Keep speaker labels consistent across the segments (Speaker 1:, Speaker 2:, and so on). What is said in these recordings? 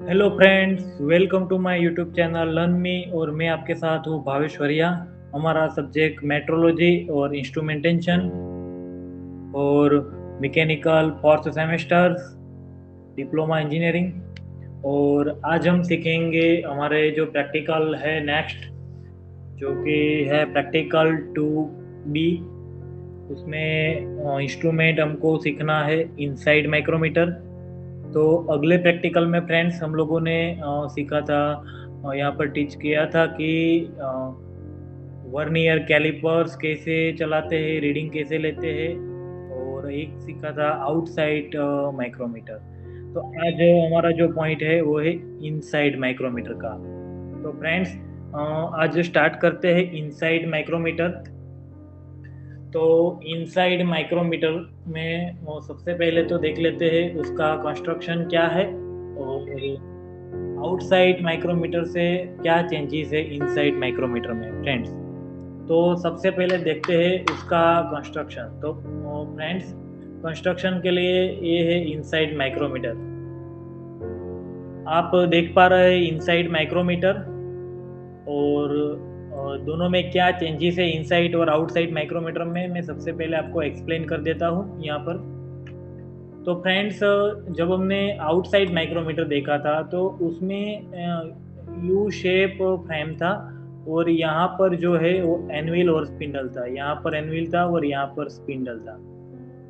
Speaker 1: Hello friends, welcome to my YouTube channel learn me. और मैं आपके साथ हूँ भावेश्वरिया। हमारा सब्जेक्ट मेट्रोलॉजी और इंस्ट्रूमेंटेशन और mechanical fourth semesters diploma engineering. और आज हम सीखेंगे हमारे जो प्रैक्टिकल है नेक्स्ट, जो कि है प्रैक्टिकल 2B। उसमें इंस्ट्रूमेंट हमको सीखना है इनसाइड माइक्रोमीटर। तो अगले प्रैक्टिकल में फ्रेंड्स हम लोगों ने सीखा था, यहाँ पर टीच किया था कि वर्नियर कैलिपर्स कैसे चलाते हैं, रीडिंग कैसे लेते हैं। और एक सीखा था आउटसाइड माइक्रोमीटर। तो आज हमारा जो पॉइंट है वो है इनसाइड माइक्रोमीटर का। तो फ्रेंड्स, आज स्टार्ट करते हैं इनसाइड माइक्रोमीटर। तो इनसाइड माइक्रोमीटर में वो सबसे पहले तो देख लेते हैं उसका कंस्ट्रक्शन क्या है, और आउटसाइड माइक्रोमीटर से क्या चेंजेस है इनसाइड माइक्रोमीटर में फ्रेंड्स। तो सबसे पहले देखते हैं उसका कंस्ट्रक्शन। तो फ्रेंड्स, कंस्ट्रक्शन के लिए ये है इनसाइड माइक्रोमीटर। आप देख पा रहे हैं इनसाइड माइक्रोमीटर, और दोनों में क्या चेंजेस है इनसाइड और आउटसाइड माइक्रोमीटर में मैं सबसे पहले आपको एक्सप्लेन कर देता हूँ यहाँ पर। तो फ्रेंड्स, जब हमने आउटसाइड माइक्रोमीटर देखा था तो उसमें यू शेप फ्रेम था, और यहाँ पर जो है वो एनविल और स्पिंडल था। यहाँ पर एनविल था और यहाँ पर स्पिंडल था।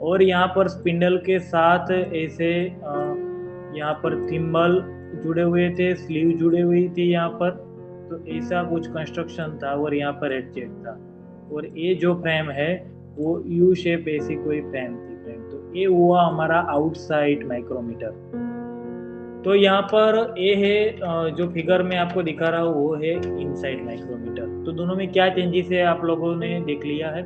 Speaker 1: और यहाँ पर स्पिंडल के साथ ऐसे यहाँ पर थिम्बल जुड़े हुए थे, स्लीव जुड़े हुई थी यहाँ पर। तो ऐसा कुछ कंस्ट्रक्शन था, और यहाँ पर हेडजेट था। और ये जो फ्रेम है वो यू शेप ऐसी कोई फ्रेम थी फ्रेंड। तो ये हुआ हमारा आउटसाइड माइक्रोमीटर। तो यहाँ पर ये है, जो फिगर में आपको दिखा रहा हूँ वो है इनसाइड माइक्रोमीटर। तो दोनों में क्या चेंजेस है आप लोगों ने देख लिया है।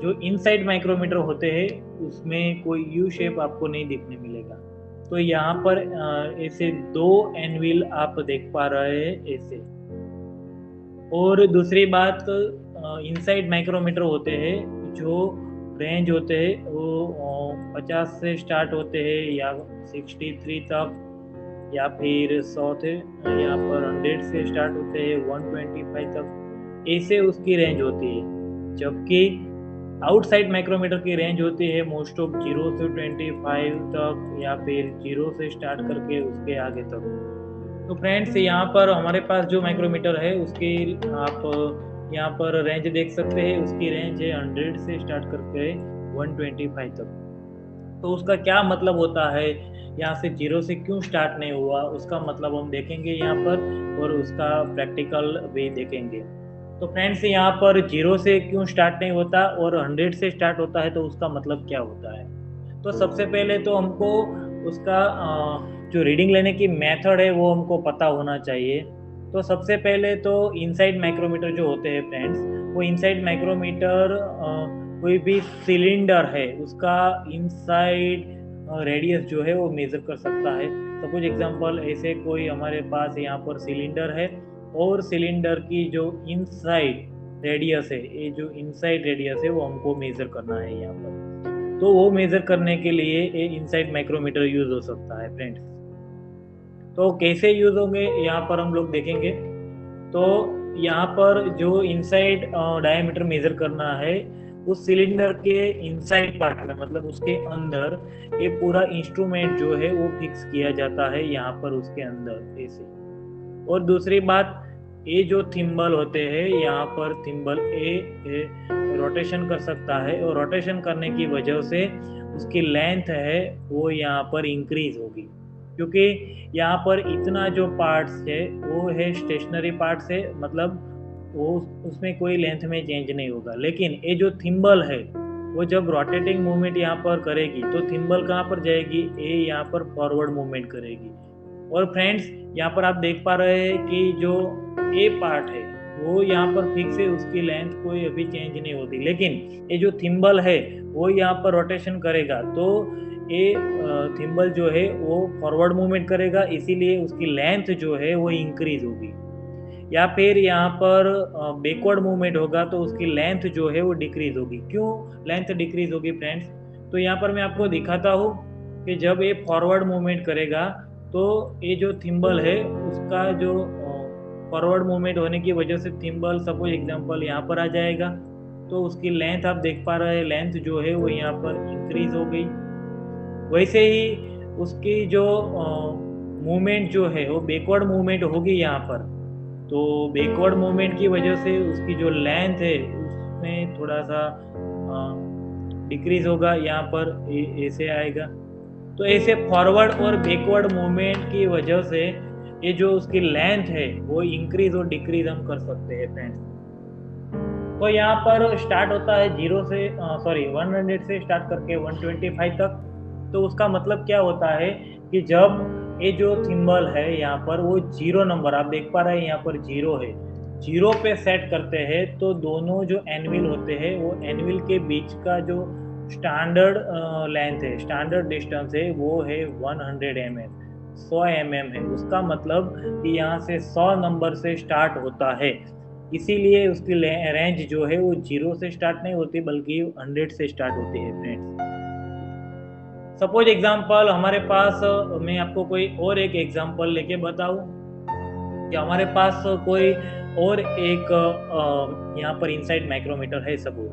Speaker 1: जो इनसाइड माइक्रोमीटर होते हैं उसमें कोई यू शेप आपको नहीं दिखने मिलेगा। तो यहाँ पर ऐसे दो एनविल आप देख पा रहे हैं ऐसे। और दूसरी बात, इनसाइड माइक्रोमीटर होते हैं जो रेंज होते हैं वो 50 से स्टार्ट होते हैं या 63 तक, या फिर 100 थे, यहाँ पर 100 से स्टार्ट होते हैं 125 तक, ऐसे उसकी रेंज होती है। जबकि आउटसाइड माइक्रोमीटर की रेंज होती है मोस्ट ऑफ 0 से 25 तक, या फिर 0 से स्टार्ट करके उसके आगे तक। तो फ्रेंड्स, यहाँ पर हमारे पास जो माइक्रोमीटर है उसकी आप यहाँ पर रेंज देख सकते हैं। उसकी रेंज है 100 से स्टार्ट करके 125 तक। तो उसका क्या मतलब होता है, यहाँ से 0 से क्यों स्टार्ट नहीं हुआ, उसका मतलब हम देखेंगे यहाँ पर, और उसका प्रैक्टिकल भी देखेंगे। तो फ्रेंड्स, यहाँ पर 0 से क्यों स्टार्ट नहीं होता और 100 से स्टार्ट होता है, तो उसका मतलब क्या होता है। तो सबसे पहले तो हमको उसका जो रीडिंग लेने की मेथड है वो हमको पता होना चाहिए। तो सबसे पहले तो इनसाइड माइक्रोमीटर जो होते हैं फ्रेंड्स, वो इनसाइड माइक्रोमीटर कोई भी सिलेंडर है उसका इनसाइड रेडियस जो है वो मेजर कर सकता है। सपोज एग्जांपल, ऐसे कोई हमारे पास यहाँ पर सिलेंडर है, और सिलेंडर की जो इनसाइड रेडियस है, ये जो इनसाइड रेडियस है वो हमको मेजर करना है यहाँ पर। तो वो मेजर करने के लिए ये इनसाइड माइक्रोमीटर यूज हो सकता है फ्रेंड्स। तो कैसे यूज होंगे यहाँ पर हम लोग देखेंगे। तो यहाँ पर जो इनसाइड डायमीटर मेजर करना है, उस सिलेंडर के इनसाइड पार्ट में, मतलब उसके अंदर ये पूरा इंस्ट्रूमेंट जो है वो फिक्स किया जाता है यहाँ पर उसके अंदर ऐसे। और दूसरी बात, ये जो थिम्बल होते हैं यहाँ पर थिम्बल ए रोटेशन कर सकता है, और रोटेशन करने की वजह से उसकी लेंथ है वो यहाँ पर इंक्रीज होगी। क्योंकि यहाँ पर इतना जो पार्ट्स है वो है स्टेशनरी पार्ट्स है, मतलब वो उसमें कोई लेंथ में चेंज नहीं होगा। लेकिन ये जो थिम्बल है वो जब रोटेटिंग मूवमेंट यहाँ पर करेगी तो थिम्बल कहाँ पर जाएगी, ये यहाँ पर फॉरवर्ड मूवमेंट करेगी। और फ्रेंड्स, यहाँ पर आप देख पा रहे हैं कि जो ए पार्ट है वो यहाँ पर फिक्स है, उसकी लेंथ कोई अभी चेंज नहीं होती। लेकिन ये जो थिम्बल है वो यहाँ पर रोटेशन करेगा, तो ये थिम्बल जो है वो फॉरवर्ड मूवमेंट करेगा, इसीलिए उसकी लेंथ जो है वो इंक्रीज होगी। या फिर यहाँ पर बैकवर्ड मूवमेंट होगा तो उसकी लेंथ जो है वो डिक्रीज होगी। क्यों लेंथ डिक्रीज होगी फ्रेंड्स, तो यहाँ पर मैं आपको दिखाता हूँ। कि जब ये फॉरवर्ड मूवमेंट करेगा तो ये जो थिम्बल है उसका जो फॉरवर्ड मूवमेंट होने की वजह से थिम्बल सपोज एग्जांपल यहाँ पर आ जाएगा, तो उसकी लेंथ आप देख पा रहे हैं, लेंथ जो है वो यहाँ पर इंक्रीज हो गई। वैसे ही उसकी जो मूवमेंट जो है वो बैकवर्ड मूवमेंट होगी यहाँ पर, तो बैकवर्ड मूवमेंट की वजह से उसकी जो लेंथ है उसमें थोड़ा सा डिक्रीज होगा, यहाँ पर ऐसे आएगा। तो ऐसे फॉरवर्ड और बैकवर्ड मूवमेंट की वजह से ये जो उसकी लेंथ है वो इंक्रीज और डिक्रीज हम कर सकते हैं फ्रेंड्स। तो यहाँ पर स्टार्ट होता है 100 से स्टार्ट करके 125 तक। तो उसका मतलब क्या होता है कि जब ये जो थिम्बल है यहाँ पर वो 0 नंबर आप देख पा रहे हैं, यहाँ पर 0 है, 0 पे सेट करते हैं तो दोनों जो एनविल होते हैं वो एनविल के बीच का जो स्टैंडर्ड लेंथ है, स्टैंडर्ड डिस्टेंस है, वो है 100 mm, 100 mm है। उसका मतलब कि यहाँ से 100 नंबर से स्टार्ट होता है, इसीलिए उसकी रेंज जो है वो 0 से स्टार्ट नहीं होती बल्कि 100 से स्टार्ट होती है फ्रेंड्स। सपोज एग्जांपल हमारे पास, मैं आपको कोई और एक एग्जांपल लेके बताऊं कि हमारे पास कोई और एक यहाँ पर इनसाइड माइक्रोमीटर है सपोज,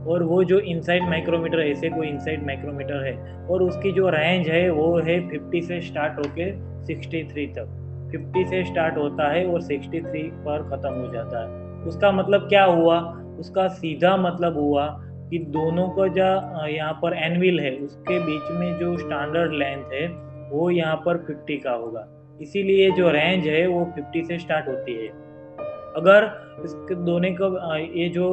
Speaker 1: और वो जो इनसाइड माइक्रोमीटर ऐसे कोई इनसाइड माइक्रोमीटर है और उसकी जो रेंज है वो है 50 से स्टार्ट होके 63 तक, 50 से स्टार्ट होता है और 63 पर ख़त्म हो जाता है। उसका मतलब क्या हुआ, उसका सीधा मतलब हुआ कि दोनों का जो यहाँ पर एनविल है उसके बीच में जो स्टैंडर्ड लेंथ है वो यहाँ पर 50 का होगा, इसीलिए जो रेंज है वो 50 से स्टार्ट होती है। अगर इसके दोनों का ये जो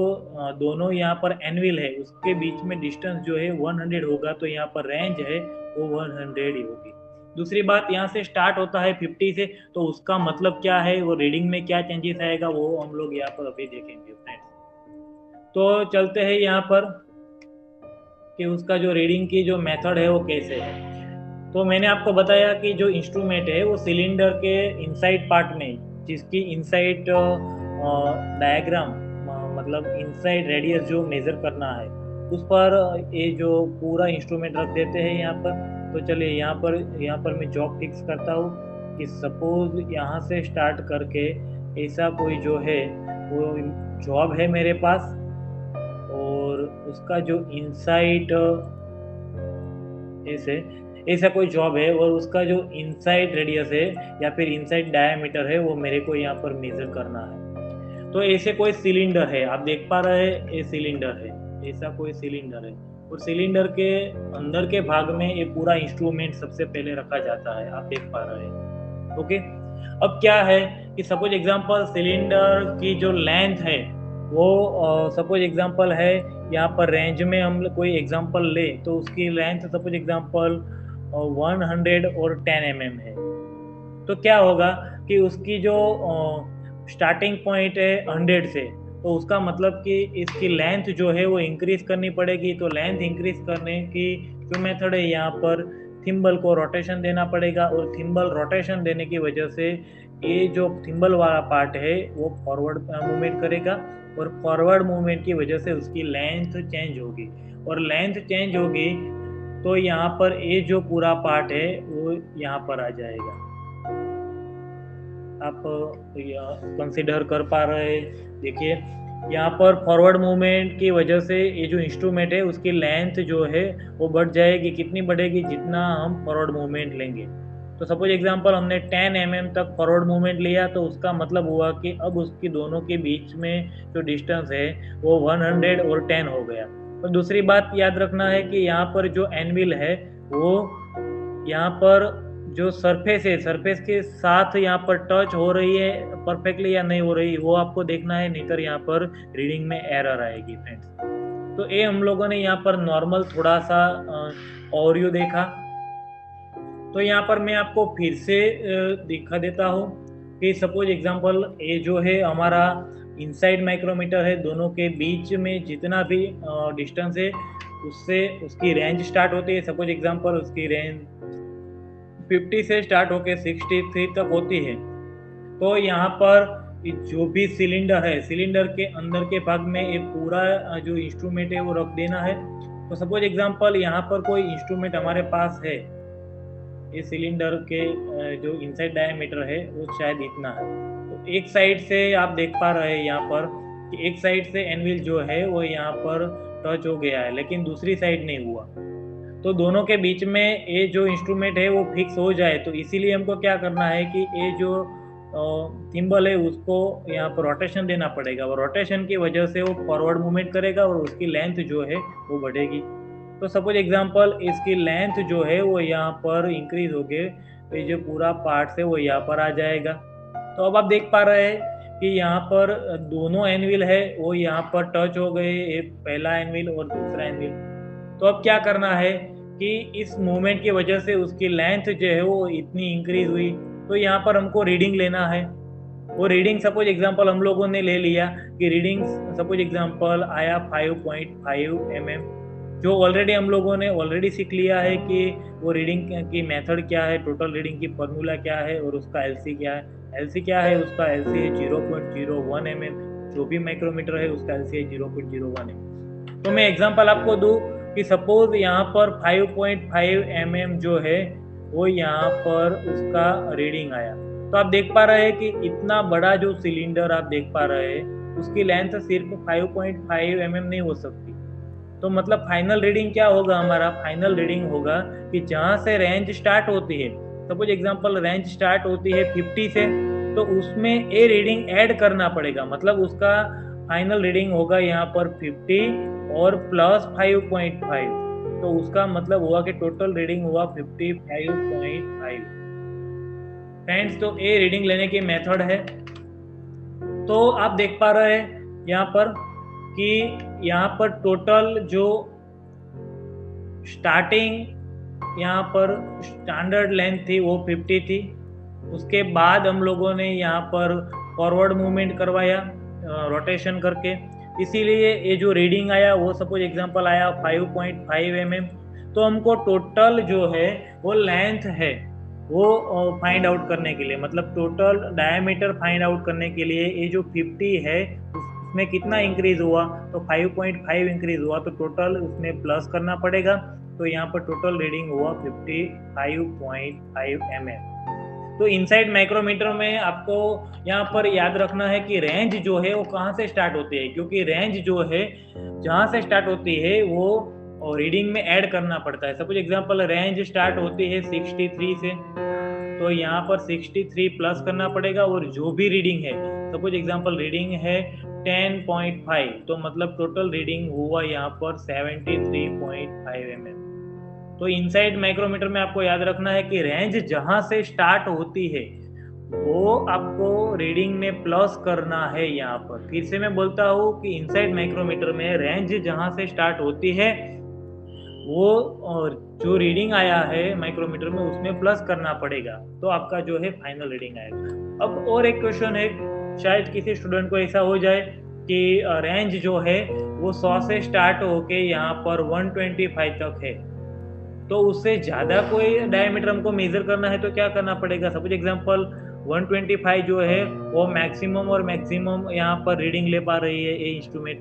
Speaker 1: दोनों यहाँ पर एनविल है उसके बीच में डिस्टेंस जो है 100 होगा, तो यहाँ पर रेंज है वो 100 ही होगी। दूसरी बात, यहाँ से स्टार्ट होता है 50 से, तो उसका मतलब क्या है, वो रीडिंग में क्या चेंजेस आएगा वो हम लोग यहाँ पर अभी देखेंगे फ्रेंड्स। तो चलते हैं यहाँ पर कि उसका जो रीडिंग की जो मेथड है वो कैसे है। तो मैंने आपको बताया कि जो इंस्ट्रूमेंट है वो सिलेंडर के इनसाइड पार्ट में, जिसकी इनसाइड डायग्राम मतलब इनसाइड रेडियस जो मेजर करना है उस पर ये जो पूरा इंस्ट्रूमेंट रख देते हैं यहाँ पर। तो चलिए यहाँ पर मैं जॉब फिक्स करता हूँ कि सपोज यहाँ से स्टार्ट करके ऐसा कोई जो है वो जॉब है मेरे पास, और उसका जो इनसाइड ऐसा कोई जॉब है और उसका जो इनसाइड रेडियस है या फिर इनसाइड डायमीटर है वो मेरे को यहाँ पर मेजर करना है। तो ऐसे कोई सिलेंडर है, आप देख पा रहे हैं ये सिलेंडर है, ऐसा कोई सिलेंडर है, और सिलेंडर के अंदर के भाग में ये पूरा इंस्ट्रूमेंट सबसे पहले रखा जाता है, आप देख पा रहे हैं। ओके, अब क्या है कि सपोज एग्जांपल सिलेंडर की जो लेंथ है वो सपोज एग्जांपल है यहाँ पर रेंज में हम कोई एग्जांपल ले तो उसकी लेंथ सपोज एग्जांपल 100 और 10 mm है। तो क्या होगा कि उसकी जो स्टार्टिंग पॉइंट है 100 से, तो उसका मतलब कि इसकी लेंथ जो है वो इंक्रीज करनी पड़ेगी। तो लेंथ इंक्रीज करने की जो मेथड है यहाँ पर थिम्बल को रोटेशन देना पड़ेगा, और थिम्बल रोटेशन देने की वजह से ये जो थिम्बल वाला पार्ट है वो फॉरवर्ड मूवमेंट करेगा, और फॉरवर्ड मूवमेंट की वजह से उसकी लेंथ चेंज होगी, और लेंथ चेंज होगी तो यहाँ पर ये जो पूरा पार्ट है वो यहाँ पर आ जाएगा। आप कंसिडर कर पा रहे हैं, देखिए यहाँ पर फॉरवर्ड मूवमेंट की वजह से ये जो इंस्ट्रूमेंट है उसकी लेंथ जो है वो बढ़ जाएगी। कितनी बढ़ेगी, जितना हम फॉरवर्ड मूवमेंट लेंगे। तो सपोज एग्जांपल हमने 10 mm तक फॉरवर्ड मूवमेंट लिया, तो उसका मतलब हुआ कि अब उसकी दोनों के बीच में जो डिस्टेंस है वो 100 और 10 हो गया। और दूसरी बात याद रखना है कि यहाँ पर जो एनविल है वो यहाँ पर जो सरफेस है, सरफेस के साथ यहाँ पर टच हो रही है परफेक्टली या नहीं हो रही, वो आपको देखना है, नहीं तो यहाँ पर रीडिंग में एरर आएगी फ्रेंड्स। तो ये हम लोगों ने यहाँ पर नॉर्मल थोड़ा सा ओवरव्यू देखा। तो यहाँ पर मैं आपको फिर से दिखा देता हूँ कि सपोज एग्जांपल ये जो है हमारा इनसाइड माइक्रोमीटर है, दोनों के बीच में जितना भी डिस्टेंस है उससे उसकी रेंज स्टार्ट होती है। सपोज एग्जांपल उसकी रेंज 50 से स्टार्ट होकर 63 तक होती है। तो यहाँ पर जो भी सिलेंडर है, सिलेंडर के अंदर के भाग में ये पूरा जो इंस्ट्रूमेंट है वो रख देना है। तो सपोज एग्जांपल यहाँ पर कोई इंस्ट्रूमेंट हमारे पास है इस सिलेंडर के जो इनसाइड डायमीटर है वो शायद इतना है। तो एक साइड से आप देख पा रहे हैं यहाँ पर कि एक साइड से एनविल जो है वो यहाँ पर टच हो गया है, लेकिन दूसरी साइड नहीं हुआ। तो दोनों के बीच में ये जो इंस्ट्रूमेंट है वो फिक्स हो जाए, तो इसीलिए हमको क्या करना है कि ये जो थिम्बल है उसको यहाँ पर रोटेशन देना पड़ेगा, और रोटेशन की वजह से वो फॉरवर्ड मूवमेंट करेगा और उसकी लेंथ जो है वो बढ़ेगी। तो सपोज एग्जांपल इसकी लेंथ जो है वो यहाँ पर इंक्रीज हो गए, तो ये जो पूरा पार्ट है वो यहाँ पर आ जाएगा। तो अब आप देख पा रहे हैं कि यहाँ पर दोनों एनविल है वो यहाँ पर टच हो गए, एक पहला एनविल और दूसरा एनविल। तो अब क्या करना है कि इस मूवमेंट की वजह से उसकी लेंथ जो है वो इतनी इंक्रीज हुई, तो यहाँ पर हमको रीडिंग लेना है। वो रीडिंग सपोज एग्जांपल हम लोगों ने ले लिया कि रीडिंग सपोज एग्जांपल आया 5.5 mm, जो ऑलरेडी हम लोगों ने ऑलरेडी सीख लिया है कि वो रीडिंग की मेथड क्या है, टोटल रीडिंग की फॉर्मूला क्या है और उसका एलसी क्या है। एलसी क्या है, उसका एलसी है 0.01 mm, जो भी माइक्रोमीटर है उसका एलसी है 0.01 mm। तो मैं एग्जांपल आपको दूं कि सपोज यहाँ पर 5.5 mm जो है वो यहाँ पर उसका रीडिंग आया। तो आप देख पा रहे हैं कि इतना बड़ा जो सिलेंडर आप देख पा रहे हैं उसकी लेंथ सिर्फ 5.5 mm नहीं हो सकती। तो मतलब फाइनल रीडिंग क्या होगा, हमारा फाइनल रीडिंग होगा कि जहाँ से रेंज स्टार्ट होती है, सपोज एग्जांपल रेंज स्टार्ट होती है 50 से, तो उसमें ए रीडिंग ऐड करना पड़ेगा। मतलब उसका फाइनल रीडिंग होगा यहाँ पर 50 और प्लस 5.5, तो उसका मतलब हुआ कि टोटल रीडिंग हुआ 55.5। फ्रेंड्स, तो ए रीडिंग लेने की मेथड है। तो आप देख पा रहे हैं यहाँ पर कि यहाँ पर टोटल जो स्टार्टिंग यहाँ पर स्टैंडर्ड लेंथ थी वो 50 थी। उसके बाद हम लोगों ने यहाँ पर फॉरवर्ड मूवमेंट करवाया रोटेशन करके, इसीलिए ये जो रीडिंग आया वो सपोज एग्जांपल आया 5.5 mm। तो हमको टोटल जो है वो लेंथ है वो फाइंड आउट करने के लिए, मतलब टोटल डायमीटर फाइंड आउट करने के लिए ये जो 50 है उसमें कितना इंक्रीज हुआ, तो 5.5 इंक्रीज हुआ, तो टोटल उसमें प्लस करना पड़ेगा। तो यहाँ पर टोटल रीडिंग हुआ 55.5 mm। तो इनसाइड माइक्रोमीटर में आपको यहाँ पर याद रखना है कि रेंज जो है वो कहाँ से स्टार्ट होती है, क्योंकि रेंज जो है जहाँ से स्टार्ट होती है वो रीडिंग में ऐड करना पड़ता है। सपोज एग्जांपल रेंज स्टार्ट होती है 63 से, तो यहाँ पर 63 प्लस करना पड़ेगा, और जो भी रीडिंग है सपोज एग्जांपल रीडिंग है 10.5, तो मतलब टोटल रीडिंग हुआ यहाँ पर 73.5 mm। तो इनसाइड माइक्रोमीटर में आपको याद रखना है कि रेंज जहां से स्टार्ट होती है वो आपको रीडिंग में प्लस करना है। यहाँ पर फिर से मैं बोलता हूँ कि इनसाइड माइक्रोमीटर में रेंज जहां से स्टार्ट होती है वो और जो रीडिंग आया है माइक्रोमीटर में उसमें प्लस करना पड़ेगा, तो आपका जो है फाइनल रीडिंग आएगा। अब और एक क्वेश्चन है, शायद किसी स्टूडेंट को ऐसा हो जाए कि रेंज जो है वो 100 से स्टार्ट होके यहाँ पर 125 तक है, तो उससे ज़्यादा कोई डायमीटर हमको मेजर करना है तो क्या करना पड़ेगा। सपोज एग्जांपल 125 जो है वो मैक्सिमम और मैक्सिमम यहाँ पर रीडिंग ले पा रही है ये इंस्ट्रूमेंट,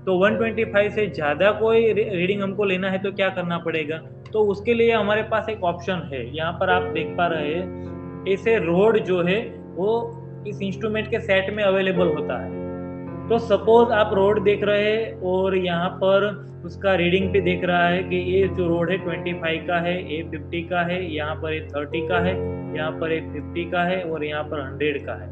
Speaker 1: तो 125 से ज़्यादा कोई रीडिंग हमको लेना है तो क्या करना पड़ेगा। तो उसके लिए हमारे पास एक ऑप्शन है, यहाँ पर आप देख पा रहे हैं ऐसे रोड जो है वो इस इंस्ट्रूमेंट के सेट में अवेलेबल होता है। तो सपोज आप रोड देख रहे हैं और यहाँ पर उसका रीडिंग पे देख रहा है कि ये जो रोड है 25 का है, ये 50 का है, यहाँ पर ये 30 का है, यहाँ पर ये 50 का है और यहाँ पर 100 का है।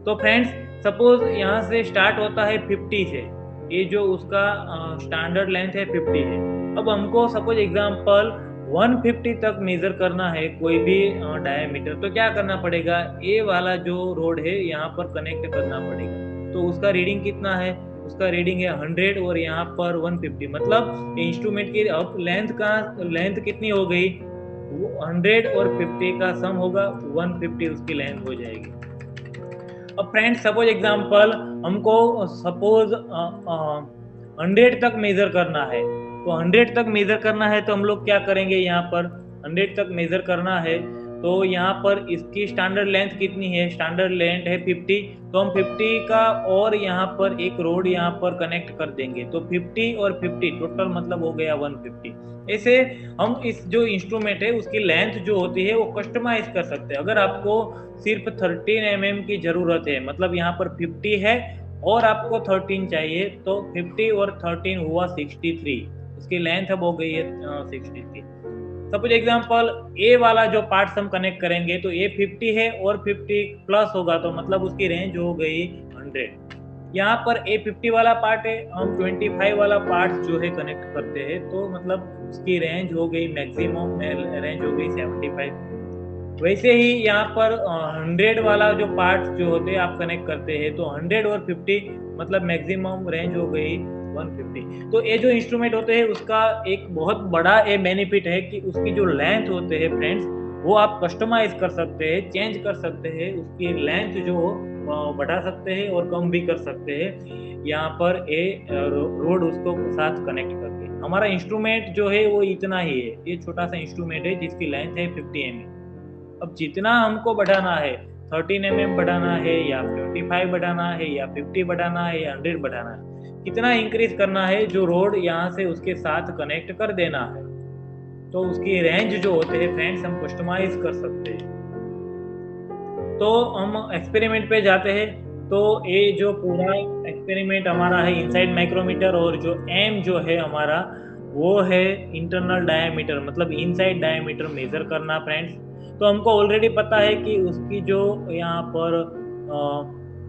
Speaker 1: तो फ्रेंड्स, सपोज यहाँ से स्टार्ट होता है 50 से, ये जो उसका स्टैंडर्ड लेंथ है 50 है। अब हमको सपोज एग्जांपल 150 तक मेजर करना है कोई भी डायमीटर, तो क्या करना पड़ेगा, ये वाला जो रोड है यहाँ पर कनेक्ट करना पड़ेगा। तो उसका रीडिंग कितना है, उसका रीडिंग है 100 और यहाँ पर 150, मतलब इंस्ट्रूमेंट की अब लेंथ कितनी हो गई, 100 और 50 का सम होगा 150 उसकी लेंथ हो जाएगी। अब फ्रेंड्स, सपोज एग्जांपल हमको सपोज 100 तक मेजर करना है, तो 100 तक मेजर करना है तो हम लोग क्या करेंगे, यहाँ पर 100 तक मेजर करना है तो यहाँ पर इसकी स्टैंडर्ड लेंथ कितनी है, स्टैंडर्ड लेंथ है 50, तो हम 50 का और यहाँ पर एक रोड यहाँ पर कनेक्ट कर देंगे, तो 50 और 50 टोटल मतलब हो गया 150। ऐसे हम इस जो इंस्ट्रूमेंट है उसकी लेंथ जो होती है वो कस्टमाइज कर सकते हैं। अगर आपको सिर्फ 13 mm की जरूरत है, मतलब यहाँ पर 50 है और आपको 13 चाहिए, तो 50 और 13 हुआ 63, उसकी लेंथ अब हो गई है 63। सपोज एग्जांपल ए वाला जो पार्ट्स हम कनेक्ट करेंगे तो ए 50 है और 50 प्लस होगा, तो मतलब उसकी रेंज हो गई 100। यहाँ पर ए 50 वाला पार्ट है, हम 25 वाला पार्ट जो है कनेक्ट करते हैं, तो मतलब उसकी रेंज हो गई मैक्सिमम रेंज हो गई 75। वैसे ही यहाँ पर 100 वाला जो पार्ट जो होते हैं आप कनेक्ट करते हैं, तो 100 और 50 मतलब मैक्सिमम रेंज हो गई 150। तो ये जो इंस्ट्रूमेंट होते हैं उसका एक बहुत बड़ा ये बेनिफिट है कि उसकी जो लेंथ होते हैं फ्रेंड्स, वो आप कस्टमाइज कर सकते हैं, चेंज कर सकते हैं, उसकी लेंथ जो बढ़ा सकते हैं और कम भी कर सकते हैं यहाँ पर ये रोड उसको साथ कनेक्ट करके। हमारा इंस्ट्रूमेंट जो है वो इतना ही है, ये छोटा सा इंस्ट्रूमेंट है जिसकी लेंथ है 50 mm। अब जितना हमको बढ़ाना है, 13 mm बढ़ाना है या 25 बढ़ाना है या 50 बढ़ाना है या 100 बढ़ाना है, कितना इंक्रीज करना है, जो रोड यहाँ से उसके साथ कनेक्ट कर देना है, तो उसकी रेंज जो होते हैं फ्रेंड्स हम कस्टमाइज कर सकते हैं। तो हम एक्सपेरिमेंट पे जाते हैं। तो ये जो पूरा एक्सपेरिमेंट हमारा है इनसाइड माइक्रोमीटर, और जो एम जो है हमारा वो है इंटरनल डायमीटर, मतलब इनसाइड डायमीटर मेजर करना फ्रेंड्स। तो हमको ऑलरेडी पता है कि उसकी जो यहाँ पर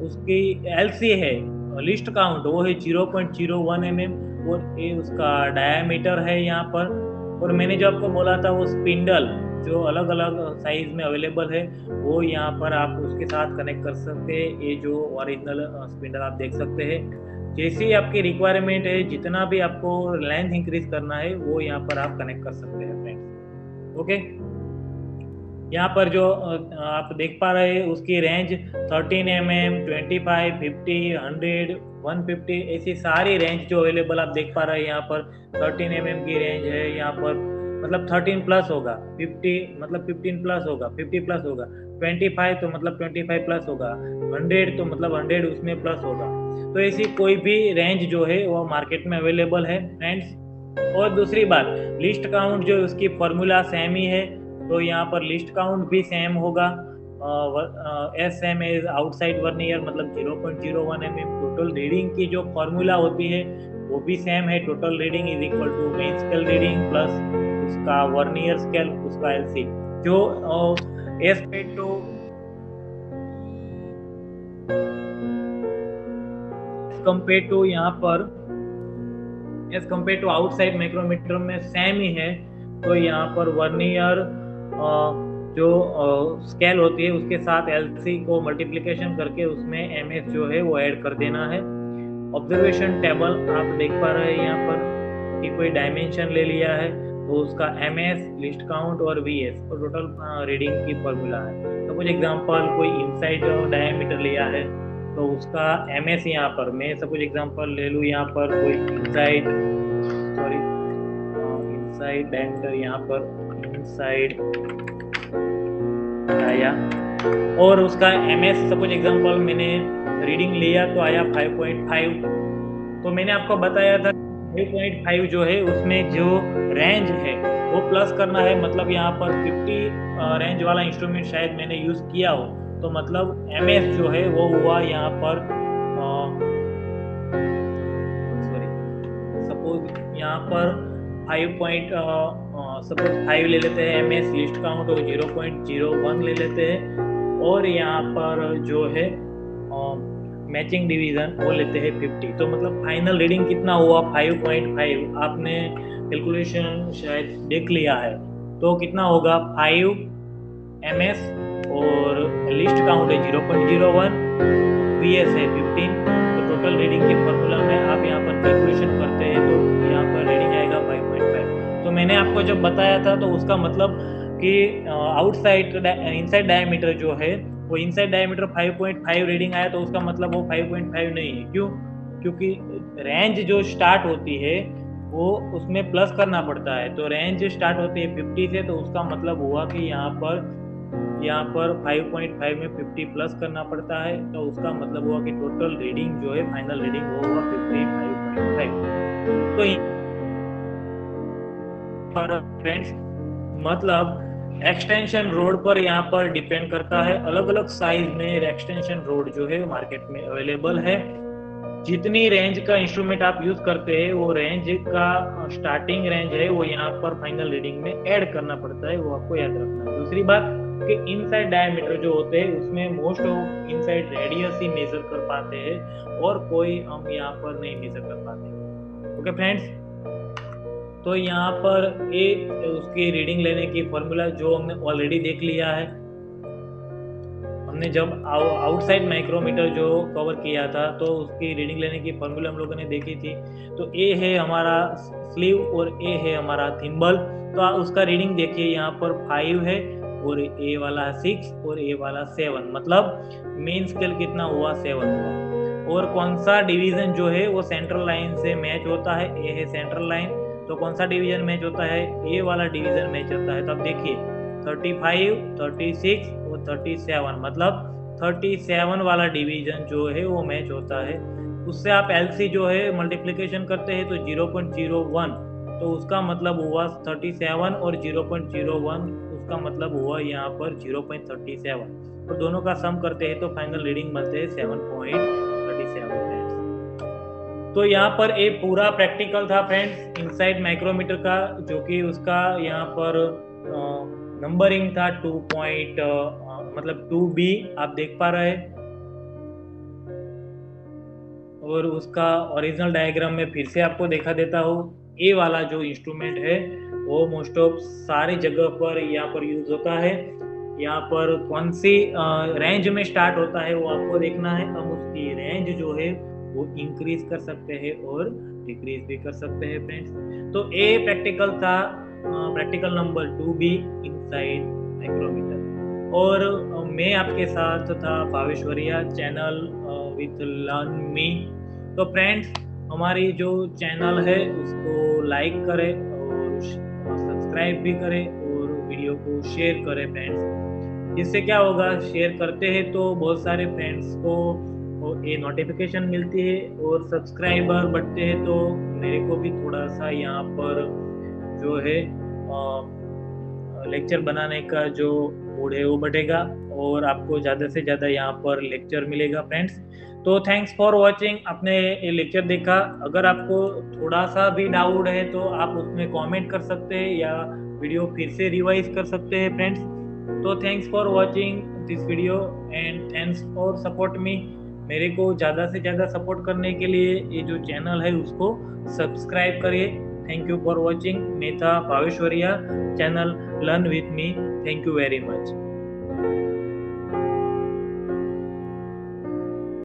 Speaker 1: उसकी एलसी है, लिस्ट काउंट, वो है 0.01 mm, और ये उसका डायमीटर है यहाँ पर। और मैंने जो आपको बोला था वो स्पिंडल जो अलग अलग साइज में अवेलेबल है वो यहाँ पर आप उसके साथ कनेक्ट कर सकते हैं। ये जो ओरिजिनल स्पिंडल आप देख सकते हैं, जैसी ही आपकी रिक्वायरमेंट है, जितना भी आपको लेंथ इंक्रीज करना है वो यहाँ पर आप कनेक्ट कर सकते हैं फ्रेंड्स। ओके, यहाँ पर जो आप देख पा रहे हैं उसकी रेंज 13 mm, 25, 50, 100, 150, ऐसी सारी रेंज जो अवेलेबल आप देख पा रहे हैं। यहाँ पर 13 mm की रेंज है, यहाँ पर मतलब 13 प्लस होगा, 50 मतलब 15 प्लस होगा, 50 प्लस होगा, 25 तो मतलब 25 प्लस होगा, 100 तो मतलब 100 उसमें प्लस होगा। तो ऐसी कोई भी रेंज जो है वो मार्केट में अवेलेबल है फ्रेंड्स। और दूसरी बात, लिस्ट काउंट जो उसकी फॉर्मूला सेम ही है, तो यहाँ पर लिस्ट काउंट भी सेम होगा। S M as outside vernier मतलब 0.01 mm। टोटल रीडिंग की जो फॉर्मूला होती है वो भी सेम है, total reading is equal to main scale reading plus उसका वर्नियर स्केल, उसका एलसी। जो एज कंपेयर टू यहाँ पर as compare to outside micrometer में सेम ही है। तो यहाँ पर वर्नियर जो स्केल होती है उसके साथ एलसी को मल्टीप्लिकेशन करके उसमें एमएस जो है वो ऐड कर देना है। ऑब्जर्वेशन टेबल आप देख पा रहे हैं यहाँ पर कि कोई डायमेंशन ले लिया है तो उसका एमएस, लिस्ट काउंट और वीएस और टोटल रीडिंग की फॉर्मूला है। तो कुछ एग्जांपल, कोई इनसाइड डायमीटर लिया है तो उसका एमएस यहाँ पर, मैं सपोज एग्जांपल ले लूँ यहाँ पर कोई इनसाइड डायमीटर, यहाँ पर इनसाइड आया और उसका एमएस सपोज एग्जांपल मैंने रीडिंग लिया तो आया 5.5। तो मैंने आपको बताया था 5.5 जो है उसमें जो रेंज है वो प्लस करना है, मतलब यहाँ पर 50 रेंज वाला इंस्ट्रूमेंट शायद मैंने यूज किया हो, तो मतलब एमएस जो है वो हुआ यहाँ पर सपोज यहाँ पर 5 ले लेते हैं एमएस, लिस्ट काउंट और 0.01 ले लेते हैं, और यहाँ पर जो है मैचिंग डिवीजन वो लेते हैं 50। तो मतलब फाइनल रीडिंग कितना हुआ 5.5। आपने कैलकुलेशन शायद देख लिया है, तो कितना होगा 5 एमएस और लिस्ट काउंट है 0.01, वीएस है 15। तो टोटल रीडिंग के फॉर्मूला में आप यहाँ पर कैलकुलेशन करते हैं तो यहाँ पर रीडिंग आएगा 5.5। तो मैंने आपको जब बताया था तो उसका मतलब कि आउटसाइड इनसाइड डायमीटर जो है वो इनसाइड डायमीटर 5.5 रीडिंग आया, तो उसका मतलब वो 5.5 नहीं है। क्यों? क्योंकि रेंज जो स्टार्ट होती है वो उसमें प्लस करना पड़ता है। तो रेंज स्टार्ट होती है 50 से, तो उसका मतलब हुआ कि यहाँ पर यहाँ पर 5.5 में 50 प्लस करना पड़ता है, तो उसका मतलब हुआ कि टोटल रीडिंग जो है फाइनल रीडिंग वो हुआ 55.5। तो फ्रेंड्स मतलब एक्सटेंशन रोड पर यहाँ पर डिपेंड करता है, अलग अलग साइज में एक्सटेंशन रोड जो है मार्केट में अवेलेबल है। जितनी रेंज का इंस्ट्रूमेंट आप यूज करते हैं वो रेंज का स्टार्टिंग रेंज है वो यहाँ पर फाइनल रीडिंग में ऐड करना पड़ता है, वो आपको याद रखना है। दूसरी बात कि इनसाइड डायमीटर जो होते हैं उसमें मोस्ट ऑफ इनसाइड रेडियस ही मेजर कर पाते हैं और कोई हम यहाँ पर नहीं मेजर कर पाते। ओके फ्रेंड्स, तो यहाँ पर एक उसकी रीडिंग लेने की फॉर्मूला जो हमने ऑलरेडी देख लिया है। हमने जब आउटसाइड माइक्रोमीटर जो कवर किया था तो उसकी रीडिंग लेने की फॉर्मूला हम लोगों ने देखी थी। तो ए है हमारा स्लीव और ए है हमारा थिम्बल। तो उसका रीडिंग देखिए, यहाँ पर 5 है और ए वाला 6 और ए वाला 7, मतलब मेन स्केल कितना हुआ, 7 हुआ। और कौन सा डिवीजन जो है वो सेंट्रल लाइन से मैच होता है, ए है सेंट्रल लाइन। तो कौन सा डिवीजन मैच होता है, ए वाला डिवीजन मैच होता है। तो अब देखिए 35, 36 और 37, मतलब 37 वाला डिवीजन जो है वो मैच होता है। उससे आप एलसी जो है मल्टीप्लिकेशन करते हैं तो 0.01, तो उसका मतलब हुआ 37 और 0.01, उसका मतलब हुआ यहाँ पर 0.37, तो दोनों का सम करते हैं तो फाइनल रीडिंग बनते हैं 7.37। तो यहाँ पर एक पूरा प्रैक्टिकल था फ्रेंड्स इनसाइड माइक्रोमीटर का, जो कि उसका यहाँ पर नंबरिंग था 2 मतलब 2B आप देख पा रहे हैं। और उसका ओरिजिनल डायग्राम में फिर से आपको दिखा देता हूँ। ए वाला जो इंस्ट्रूमेंट है वो मोस्ट ऑफ सारी जगह पर यहाँ पर यूज होता है। यहाँ पर कौन सी रेंज में स्टार्ट होता है वो आपको देखना है। हम उसकी रेंज जो है वो इंक्रीज कर सकते हैं और डिक्रीज भी कर सकते हैं फ्रेंड्स। तो ए प्रैक्टिकल था, practical number 2B inside micrometer. और मैं आपके साथ था भावेश्वरिया, चैनल विथ लर्न मी। तो फ्रेंड्स हमारी जो चैनल है उसको लाइक करें और सब्सक्राइब भी करें और वीडियो को शेयर करें फ्रेंड्स। इससे क्या होगा, शेयर करते हैं तो बहुत सारे फ्रेंड्स को ये नोटिफिकेशन मिलती है और सब्सक्राइबर बढ़ते हैं तो मेरे को भी थोड़ा सा यहाँ पर जो है लेक्चर बनाने का जो मूड है वो बढ़ेगा और आपको ज़्यादा से ज़्यादा यहाँ पर लेक्चर मिलेगा फ्रेंड्स। तो थैंक्स फॉर वॉचिंग। आपने ये लेक्चर देखा, अगर आपको थोड़ा सा भी डाउट है तो आप उसमें कमेंट कर सकते हैं या वीडियो फिर से रिवाइज कर सकते हैं फ्रेंड्स। तो thanks for watching this video and thanks for support me. मेरे को ज़्यादा से ज़्यादा सपोर्ट करने के लिए ये जो चैनल है उसको सब्सक्राइब करिए। Thank you for watching. मैं था भावेश्वरिया, channel learn with me. Thank you very much.